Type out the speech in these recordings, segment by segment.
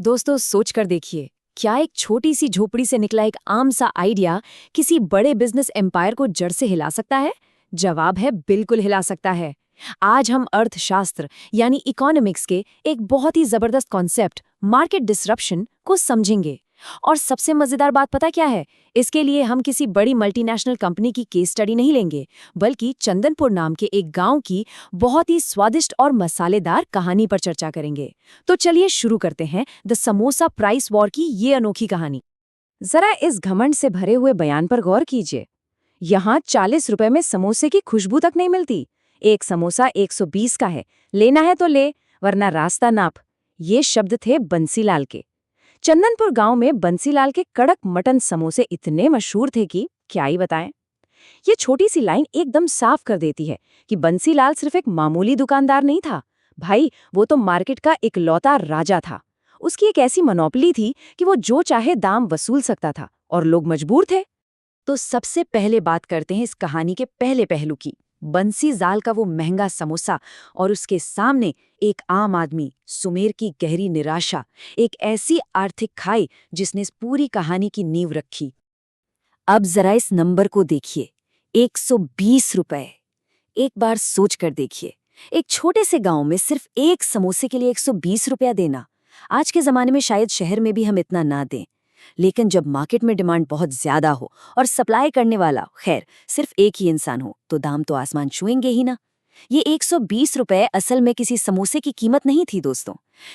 दोस्तों सोच कर देखिए, क्या एक छोटी सी झोपड़ी से निकला एक आम सा आइडिया किसी बड़े बिजनेस एम्पायर को जड़ से हिला सकता है? जवाब है बिल्कुल हिला सकता है। आज हम अर्थशास्त्र यानी इकोनॉमिक्स के एक बहुत ही जबरदस्त कॉन्सेप्ट मार्केट डिसरप्शन को समझेंगे। और सबसे मजेदार बात पता क्या है? इसके लिए हम किसी बड़ी मल्टीनेशनल कंपनी की केस स्टडी नहीं लेंगे, बल्कि चंदनपुर नाम के एक गांव की बहुत ही स्वादिष्ट और मसालेदार कहानी पर चर्चा करेंगे। तो चलिए शुरू करते हैं द समोसा प्राइस वॉर की ये अनोखी कहानी। जरा इस घमंड से भरे हुए बयान पर गौर कीजिए। यहाँ 40 रुपए में समोसे की खुशबू तक नहीं मिलती। एक समोसा 120 का है, लेना है तो ले, वरना रास्ता नाप। ये शब्द थे बंसीलाल के। चंदनपुर गांव में बंसीलाल के कड़क मटन समोसे इतने मशहूर थे कि क्या ही बताएं। ये छोटी सी लाइन एकदम साफ कर देती है कि बंसीलाल सिर्फ एक मामूली दुकानदार नहीं था भाई, वो तो मार्केट का इकलौता राजा था। उसकी एक ऐसी मोनोपोली थी कि वो जो चाहे दाम वसूल सकता था और लोग मजबूर थे। तो सबसे पहले बात करते हैं इस कहानी के पहले पहलू की, बंसी जाल का वो महंगा समोसा और उसके सामने एक आम आदमी, सुमेर की गहरी निराशा, एक ऐसी आर्थिक खाई जिसने इस पूरी कहानी की नींव रखी। अब जरा इस नंबर को देखिए, 120 रुपए। एक बार सोच कर देखिए, एक छोटे से गांव में सिर्फ एक समोसे के लिए 120 रुपया देना। आज के जमाने में शायद शहर में भी हम इतना ना दें, लेकिन जब मार्केट में डिमांड बहुत ज्यादा हो और सप्लाई करने वाला खैर सिर्फ एक ही इंसान हो, तो दाम तो आसमान छुएंगे ही ना। ये 120 रुपए असल में किसी समोसे की कीमत नहीं थी दोस्तों।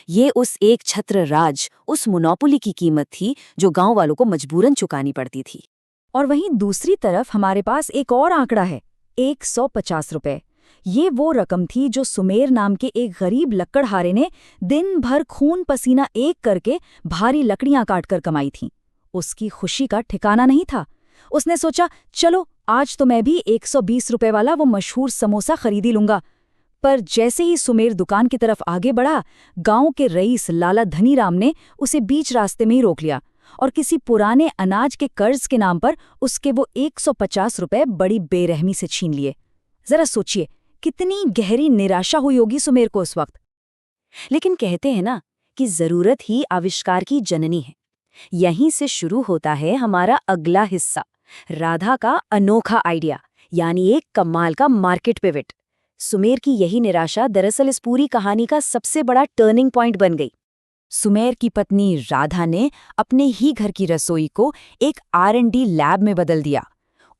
ये उस एक छत्र राज, उस मोनोपोली की कीमत थी जो गांव वालों को मजबूरन चुकानी पड़ती थी। और वहीं दूसरी तरफ हमारे पास एक और आंकड़ा है, 150 रुपए। ये वो रकम थी जो सुमेर नाम के एक गरीब लक्कड़हारे ने दिन भर खून पसीना एक करके भारी लकड़ियां काटकर कमाई थीं। उसकी खुशी का ठिकाना नहीं था। उसने सोचा, चलो आज तो मैं भी 120 रुपए वाला वो मशहूर समोसा खरीद ही लूंगा। पर जैसे ही सुमेर दुकान की तरफ आगे बढ़ा, गांव के रईस लाला धनीराम ने उसे बीच रास्ते में ही रोक लिया और किसी पुराने अनाज के कर्ज के नाम पर उसके वो 150 रुपए बड़ी बेरहमी से छीन लिए। जरा सोचिए, कितनी गहरी निराशा हुई होगी सुमेर को उस वक्त। लेकिन कहते हैं ना कि जरूरत ही आविष्कार की जननी है। यहीं से शुरू होता है हमारा अगला हिस्सा, राधा का अनोखा आइडिया, यानी एक कमाल का मार्केट पिवट। सुमेर की यही निराशा दरअसल इस पूरी कहानी का सबसे बड़ा टर्निंग पॉइंट बन गई। सुमेर की पत्नी राधा ने अपने ही घर की रसोई को एक R&D लैब में बदल दिया।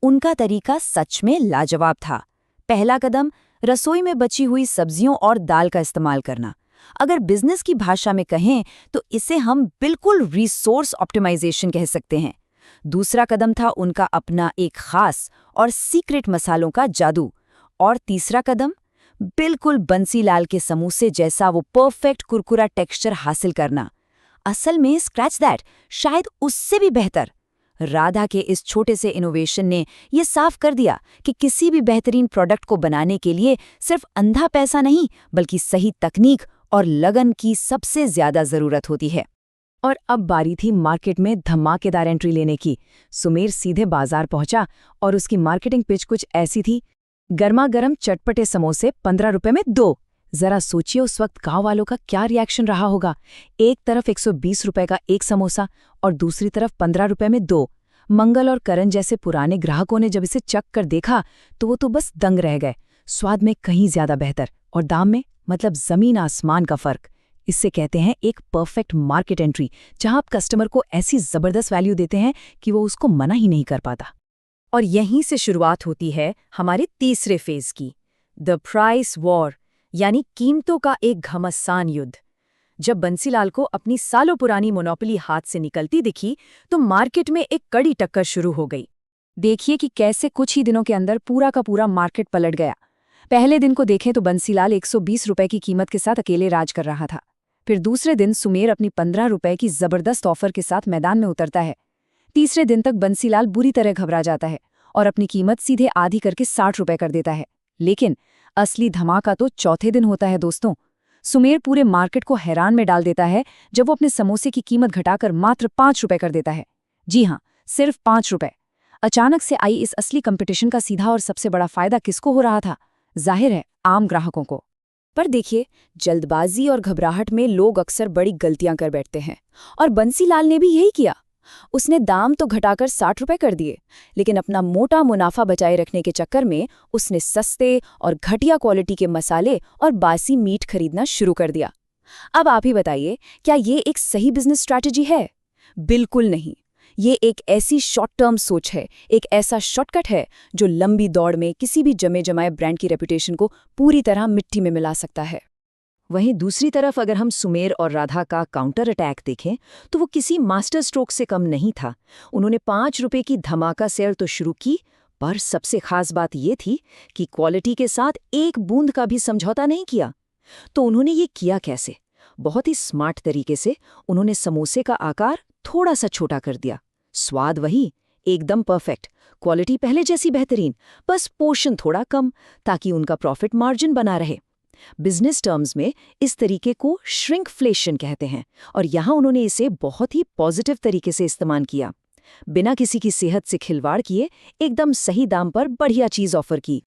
उनका तरीका सच में लाजवाब था। पहला कदम, रसोई में बची हुई सब्जियों और दाल का इस्तेमाल करना। अगर बिजनेस की भाषा में कहें तो इसे हम बिल्कुल रिसोर्स ऑप्टिमाइजेशन कह सकते हैं। दूसरा कदम था उनका अपना एक खास और सीक्रेट मसालों का जादू। और तीसरा कदम, बिल्कुल बंसीलाल के समोसे जैसा वो परफेक्ट कुरकुरा टेक्सचर हासिल करना। असल में स्क्रैच दैट, शायद उससे भी बेहतर। राधा के इस छोटे से इनोवेशन ने ये साफ कर दिया कि किसी भी बेहतरीन प्रोडक्ट को बनाने के लिए सिर्फ अंधा पैसा नहीं, बल्कि सही तकनीक और लगन की सबसे ज्यादा जरूरत होती है। और अब बारी थी मार्केट में धमाकेदार एंट्री लेने की। सुमेर सीधे बाजार पहुंचा और उसकी मार्केटिंग पिच कुछ ऐसी थी, गर्मा गर्म चटपटे समोसे 15 रुपए में 2। जरा सोचिए उस वक्त गांव वालों का क्या रिएक्शन रहा होगा। एक तरफ 120 रुपए का एक समोसा और दूसरी तरफ 15 रुपए में 2। मंगल और करण जैसे पुराने ग्राहकों ने जब इसे चख कर देखा तो वो तो बस दंग रह गए। स्वाद में कहीं ज्यादा बेहतर और दाम में मतलब जमीन आसमान का फर्क। इससे कहते हैं एक परफेक्ट मार्केट एंट्री, जहां आप कस्टमर को ऐसी जबरदस्त वैल्यू देते हैं कि वो उसको मना ही नहीं कर पाता। और यहीं से शुरुआत होती है हमारे तीसरे फेज की, द प्राइस वॉर, यानी कीमतों का एक घमासान युद्ध। जब बंसीलाल को अपनी सालों पुरानी मोनोपोली हाथ से निकलती दिखी तो मार्केट में एक कड़ी टक्कर शुरू हो गई। देखिए कि कैसे कुछ ही दिनों के अंदर पूरा का पूरा मार्केट पलट गया। पहले दिन को देखें तो बंसीलाल 120 रुपए की कीमत के साथ अकेले राज कर रहा था। फिर दूसरे दिन सुमेर अपनी 15 रुपए की जबरदस्त ऑफर के साथ मैदान में उतरता है। तीसरे दिन तक बंसीलाल बुरी तरह घबरा जाता है और अपनी कीमत सीधे आधी करके 60 रुपए कर देता है। लेकिन असली धमाका तो चौथे दिन होता है दोस्तों। सुमेर पूरे मार्केट को हैरान में डाल देता है जब वो अपने समोसे की कीमत घटाकर मात्र 5 रुपए कर देता है। जी हाँ, सिर्फ 5 रुपए। अचानक से आई इस असली कंपटीशन का सीधा और सबसे बड़ा फायदा किसको हो रहा था? जाहिर है, आम ग्राहकों को। पर देखिए, जल्दबाजी और घबराहट में लोग अक्सर बड़ी गलतियां कर बैठते हैं, और बंसीलाल ने भी यही किया। उसने दाम तो घटाकर 60 रुपए कर दिए, लेकिन अपना मोटा मुनाफा बचाए रखने के चक्कर में उसने सस्ते और घटिया क्वालिटी के मसाले और बासी मीट खरीदना शुरू कर दिया। अब आप ही बताइए, क्या ये एक सही बिजनेस स्ट्रैटेजी है? बिल्कुल नहीं। ये एक ऐसी शॉर्ट टर्म सोच है, एक ऐसा शॉर्टकट है जो लंबी दौड़ में किसी भी जमे जमाए ब्रांड की रेपुटेशन को पूरी तरह मिट्टी में मिला सकता है। वहीं दूसरी तरफ अगर हम सुमेर और राधा का काउंटर अटैक देखें, तो वो किसी मास्टर स्ट्रोक से कम नहीं था। उन्होंने 5 रुपए की धमाका सेल तो शुरू की, पर सबसे खास बात ये थी कि क्वालिटी के साथ एक बूंद का भी समझौता नहीं किया। तो उन्होंने ये किया कैसे? बहुत ही स्मार्ट तरीके से उन्होंने समोसे का आकार थोड़ा सा छोटा कर दिया, स्वाद वही, एकदम परफेक्ट, क्वालिटी पहले जैसी बेहतरीन, बस पोर्शन थोड़ा कम, ताकि उनका प्रॉफिट मार्जिन बना रहे। बिजनेस टर्म्स में इस तरीके को श्रिंकफ्लेशन कहते हैं, और यहाँ उन्होंने इसे बहुत ही पॉजिटिव तरीके से इस्तेमाल किया। बिना किसी की सेहत से खिलवाड़ किए एकदम सही दाम पर बढ़िया चीज ऑफर की।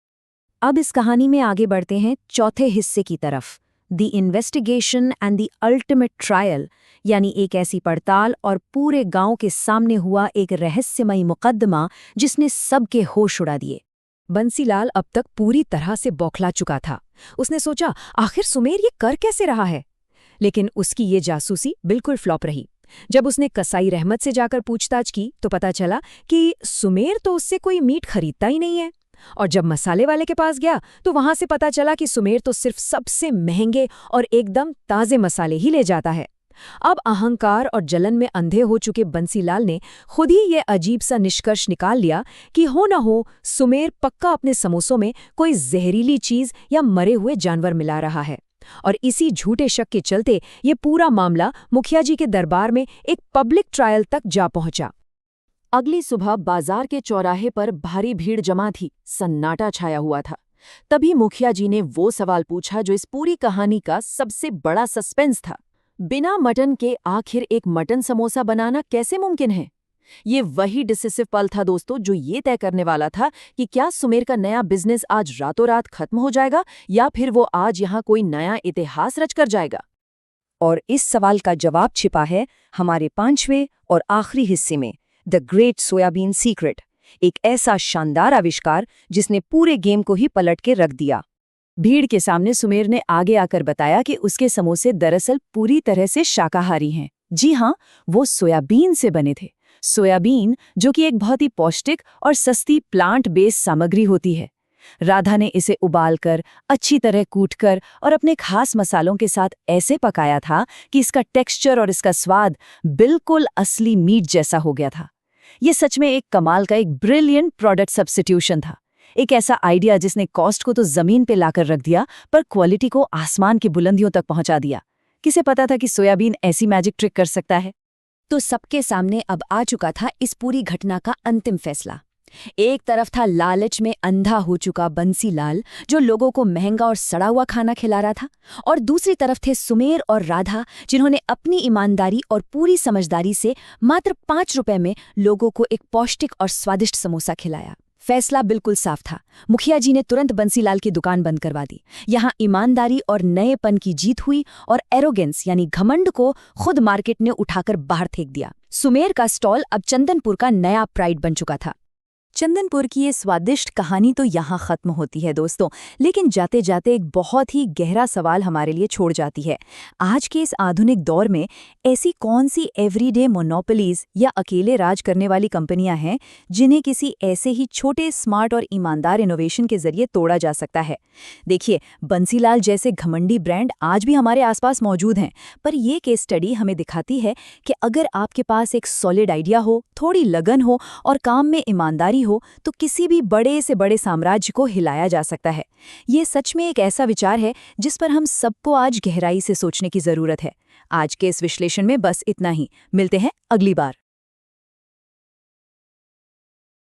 अब इस कहानी में आगे बढ़ते हैं चौथे हिस्से की तरफ, the investigation and the ultimate trial, यानी एक ऐसी पड़ताल और पूरे गांव के सामने हुआ एक रहस्यमयी मुकदमा जिसने सबके होश उड़ा दिए। बंसीलाल अब तक पूरी तरह से बौखला चुका था। उसने सोचा, आखिर सुमेर ये कर कैसे रहा है? लेकिन उसकी ये जासूसी बिल्कुल फ्लॉप रही। जब उसने कसाई रहमत से जाकर पूछताछ की तो पता चला कि सुमेर तो उससे कोई मीट खरीदता ही नहीं है। और जब मसाले वाले के पास गया तो वहां से पता चला कि सुमेर तो सिर्फ सबसे महंगे और एकदम ताजे मसाले ही ले जाता है। अब अहंकार और जलन में अंधे हो चुके बंसीलाल ने खुद ही ये अजीब सा निष्कर्ष निकाल लिया कि हो न हो सुमेर पक्का अपने समोसों में कोई जहरीली चीज या मरे हुए जानवर मिला रहा है। और इसी झूठे शक के चलते ये पूरा मामला मुखिया जी के दरबार में एक पब्लिक ट्रायल तक जा पहुंचा। अगली सुबह बाजार के चौराहे पर भारी भीड़ जमा थी, सन्नाटा छाया हुआ था। तभी मुखिया जी ने वो सवाल पूछा जो इस पूरी कहानी का सबसे बड़ा सस्पेंस था। बिना मटन के आखिर एक मटन समोसा बनाना कैसे मुमकिन है? ये वही डिसिसिव पल था दोस्तों, जो ये तय करने वाला था कि क्या सुमेर का नया बिजनेस आज रातों रात खत्म हो जाएगा या फिर वो आज यहाँ कोई नया इतिहास रच कर जाएगा। और इस सवाल का जवाब छिपा है हमारे 5वें और आखिरी हिस्से में, द ग्रेट सोयाबीन सीक्रेट, एक ऐसा शानदार आविष्कार जिसने पूरे गेम को ही पलट के रख दिया। भीड़ के सामने सुमेर ने आगे आकर बताया कि उसके समोसे दरअसल पूरी तरह से शाकाहारी हैं। जी हाँ, वो सोयाबीन से बने थे। सोयाबीन जो कि एक बहुत ही पौष्टिक और सस्ती प्लांट बेस्ड सामग्री होती है। राधा ने इसे उबालकर, अच्छी तरह कूटकर और अपने खास मसालों के साथ ऐसे पकाया था कि इसका टेक्सचर और इसका स्वाद बिल्कुल असली मीट जैसा हो गया था। ये सच में एक कमाल का एक ब्रिलियंट प्रोडक्ट सब्स्टिट्यूशन था। एक ऐसा आइडिया जिसने कॉस्ट को तो जमीन पे लाकर रख दिया, पर क्वालिटी को आसमान की बुलंदियों तक पहुंचा दिया। किसे पता था कि सोयाबीन ऐसी मैजिक ट्रिक कर सकता है? तो सबके सामने अब आ चुका था इस पूरी घटना का अंतिम फैसला। एक तरफ था लालच में अंधा हो चुका बंसीलाल, जो लोगों को महंगा और सड़ा हुआ खाना खिला रहा था, और दूसरी तरफ थे सुमेर और राधा, जिन्होंने अपनी ईमानदारी और पूरी समझदारी से मात्र 5 रुपए में लोगों को एक पौष्टिक और स्वादिष्ट समोसा खिलाया। फैसला बिल्कुल साफ था। मुखिया जी ने तुरंत बंसीलाल की दुकान बंद करवा दी। यहाँ ईमानदारी और नएपन की जीत हुई और एरोगेंस यानी घमंड को खुद मार्केट ने उठाकर बाहर फेंक दिया। सुमेर का स्टॉल अब चंदनपुर का नया प्राइड बन चुका था। चंदनपुर की ये स्वादिष्ट कहानी तो यहाँ खत्म होती है दोस्तों, लेकिन जाते जाते एक बहुत ही गहरा सवाल हमारे लिए छोड़ जाती है। आज के इस आधुनिक दौर में ऐसी कौन सी एवरीडे मोनोपोलीज या अकेले राज करने वाली कंपनियां हैं जिन्हें किसी ऐसे ही छोटे, स्मार्ट और ईमानदार इनोवेशन के जरिए तोड़ा जा सकता है? देखिए, बंसीलाल जैसे घमंडी ब्रांड आज भी हमारे आसपास मौजूद हैं, पर ये केस स्टडी हमें दिखाती है कि अगर आपके पास एक सॉलिड आइडिया हो, थोड़ी लगन हो और काम में ईमानदारी हो, तो किसी भी बड़े से बड़े साम्राज्य को हिलाया जा सकता है। ये सच में एक ऐसा विचार है जिस पर हम सबको आज गहराई से सोचने की जरूरत है। आज के इस विश्लेषण में बस इतना ही। मिलते हैं अगली बार।